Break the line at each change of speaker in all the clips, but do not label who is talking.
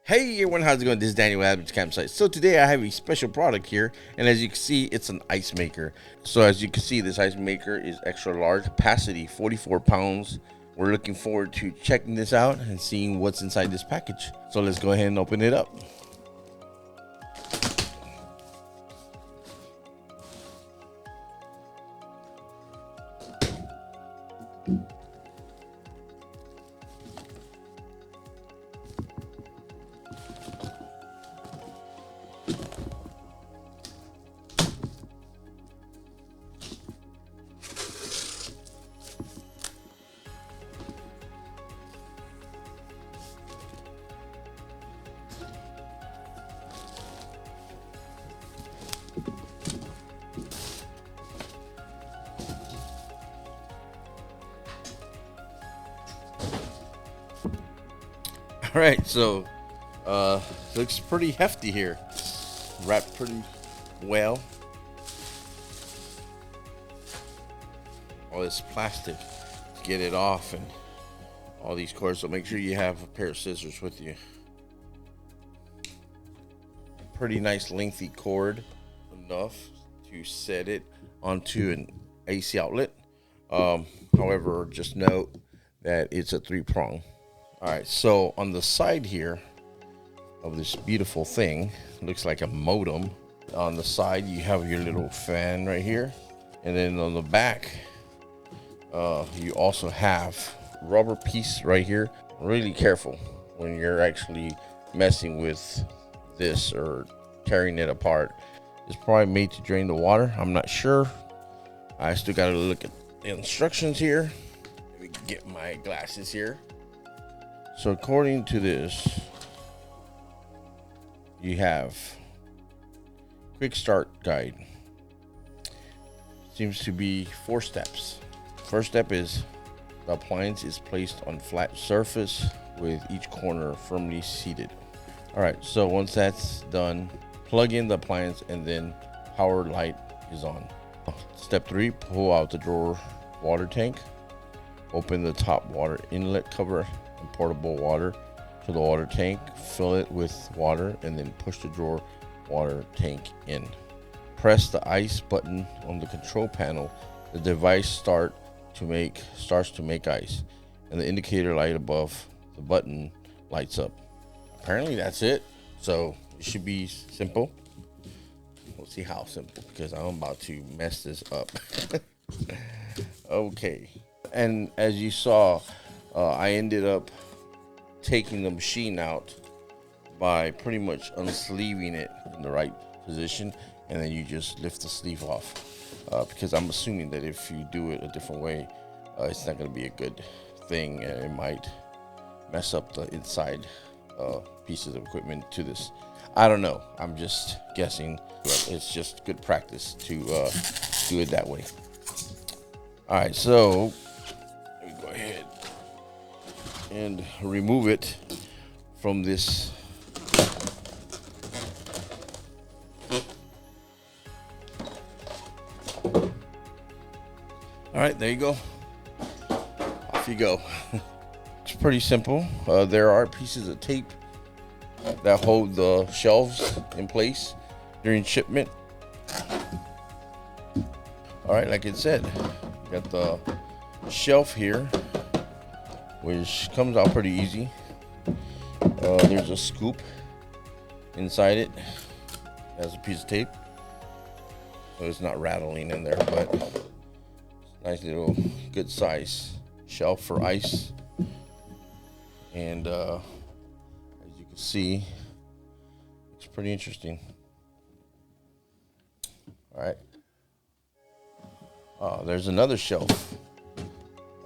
Hey everyone, how's it going? This is Daniel with Adam's Campsite. So today I have a special product here, and as you can see, it's an ice maker. So as you can see, this ice maker is extra large, capacity 44 pounds. We're looking forward to checking this out and seeing what's inside this package. So let's go ahead and open it up. All right, so looks pretty hefty here. Wrapped pretty well. All this plastic to get it off and all these cords, so make sure you have a pair of scissors with you. Pretty nice lengthy cord, enough to set it onto an AC outlet. However, just note that it's a 3-prong. All right, so on the side here of this beautiful thing, looks like a modem. On the side, you have your little fan right here. And then on the back, you also have rubber piece right here. Really careful when you're actually messing with this or tearing it apart. It's probably made to drain the water. I'm not sure. I still got to look at the instructions here. Let me get my glasses here. So according to this, you have quick start guide. Seems to be 4 steps. First step is the appliance is placed on flat surface with each corner firmly seated. All right, so once that's done, plug in the appliance and then power light is on. Step 3, pull out the drawer water tank. Open the top water inlet cover and portable water to the water tank. Fill it with water and then push the drawer water tank in. Press the ice button on the control panel. The device starts to make ice, and the indicator light above the button lights up. Apparently that's it. So it should be simple. We'll see how simple, because I'm about to mess this up. Okay, and as you saw, I ended up taking the machine out by pretty much unsleeving it in the right position, and then you just lift the sleeve off, because I'm assuming that if you do it a different way, it's not going to be a good thing, and it might mess up the inside pieces of equipment to this. I don't know, I'm just guessing, but it's just good practice to do it that way. All right, so let me go ahead and remove it from this. All right, there you go. Off you go. It's pretty simple. There are pieces of tape that hold the shelves in place during shipment. All right, like it said, got the shelf here, which comes out pretty easy. There's a scoop inside it. It has a piece of tape, so it's not rattling in there, but nice little good size shelf for ice. And as you can see, it's pretty interesting. All right. There's another shelf.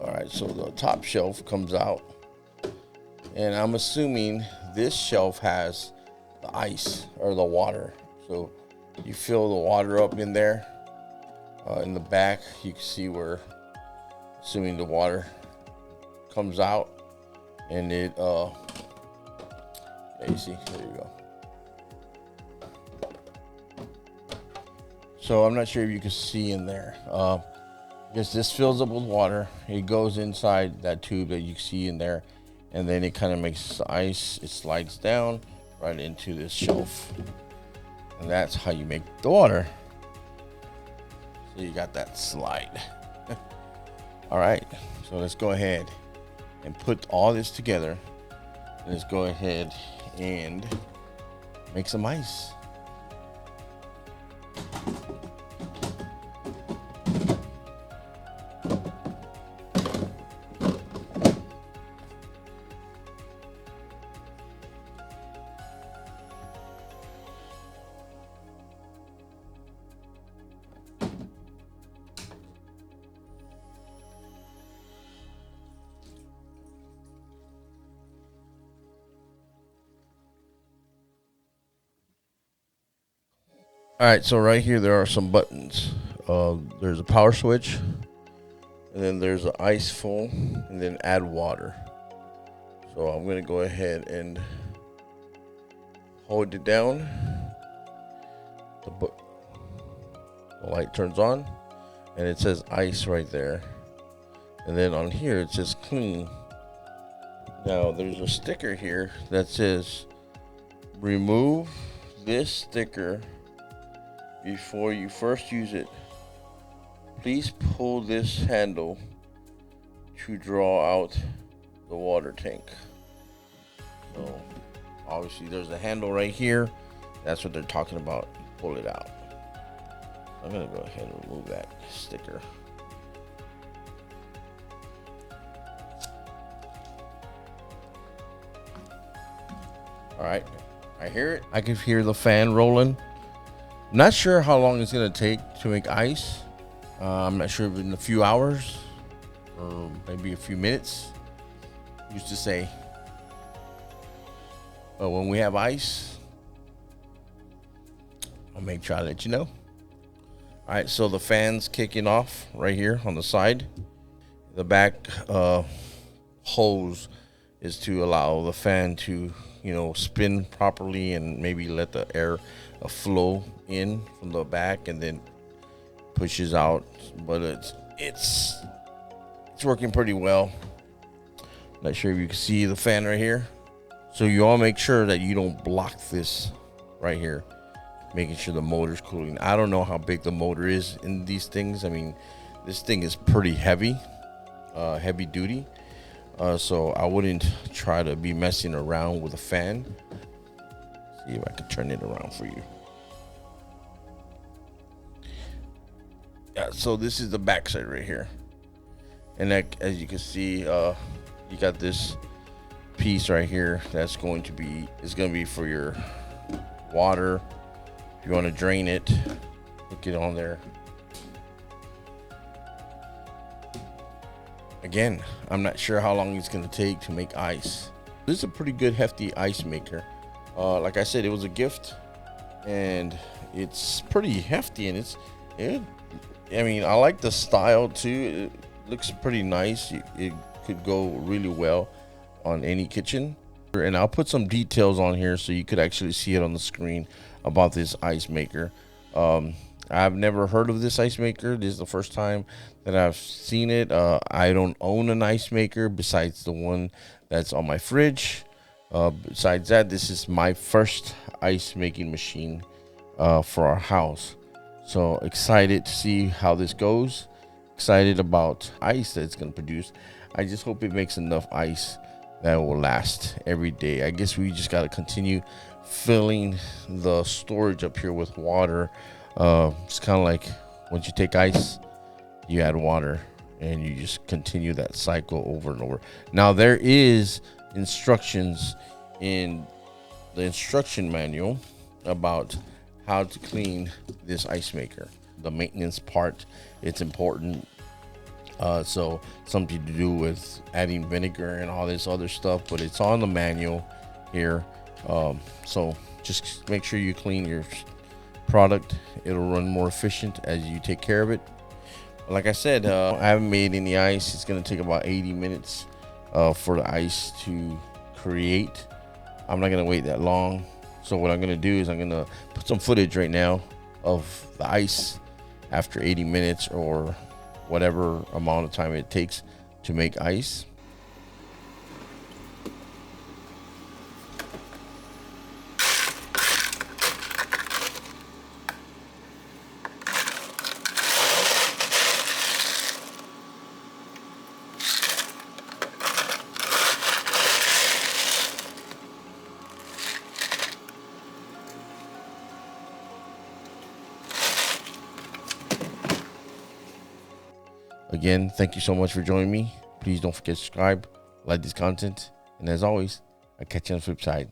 All right, so the top shelf comes out, and I'm assuming this shelf has the ice or the water. So you fill the water up in there. In the back, you can see where, assuming the water comes out, and it, yeah, you see, there you go. So I'm not sure if you can see in there. Because this fills up with water. It goes inside that tube that you see in there, and then it kind of makes the ice, it slides down right into this shelf, and that's how you make the water. So you got that slide. All right, so let's go ahead and put all this together. Let's go ahead and make some ice. All right, so right here there are some buttons. There's a power switch, and then there's an ice full, and then add water. So I'm gonna go ahead and hold it down. The light turns on, and it says ice right there. And then on here it says clean. Now there's a sticker here that says remove this sticker before you first use it. Please pull this handle to draw out the water tank. So obviously there's a handle right here. That's what they're talking about. Pull it out. I'm gonna go ahead and remove that sticker. All right, I hear it. I can hear the fan rolling. Not sure how long it's gonna take to make ice. I'm not sure if in a few hours or maybe a few minutes. Used to say, but when we have ice, I'll make sure I let you know. All right, so the fan's kicking off right here on the side. The back hose is to allow the fan to, spin properly and maybe let the air flow in from the back and then pushes out. But it's working pretty well. Not sure if you can see the fan right here. So you all make sure that you don't block this right here, making sure the motor's cooling. I don't know how big the motor is in these things. I mean, this thing is pretty heavy, heavy duty. So I wouldn't try to be messing around with a fan. See if I can turn it around for you. Yeah, so this is the back side right here. And as you can see, you got this piece right here that's going to be for your water. If you want to drain it, hook it on there. Again, I'm not sure how long it's going to take to make ice. This is a pretty good hefty ice maker. Like I said, it was a gift, and it's pretty hefty, and I like the style too. It looks pretty nice. It could go really well on any kitchen. And I'll put some details on here so you could actually see it on the screen about this ice maker. I've never heard of this ice maker. This is the first time that I've seen it. I don't own an ice maker besides the one that's on my fridge. Besides that, this is my first ice making machine for our house. So excited to see how this goes. Excited about ice that it's going to produce. I just hope it makes enough ice that will last every day. I guess we just got to continue filling the storage up here with water. It's kind of like once you take ice, you add water, and you just continue that cycle over and over. Now there is instructions in the instruction manual about how to clean this ice maker. The maintenance part, it's important. So something to do with adding vinegar and all this other stuff, but it's on the manual here. So just make sure you clean your product. It'll run more efficient as you take care of it. Like I said, I haven't made any ice. It's going to take about 80 minutes for the ice to create. I'm not going to wait that long. So what I'm going to do is I'm going to put some footage right now of the ice after 80 minutes or whatever amount of time it takes to make ice. Again, thank you so much for joining me. Please don't forget to subscribe, like this content, and as always, I'll catch you on the flip side.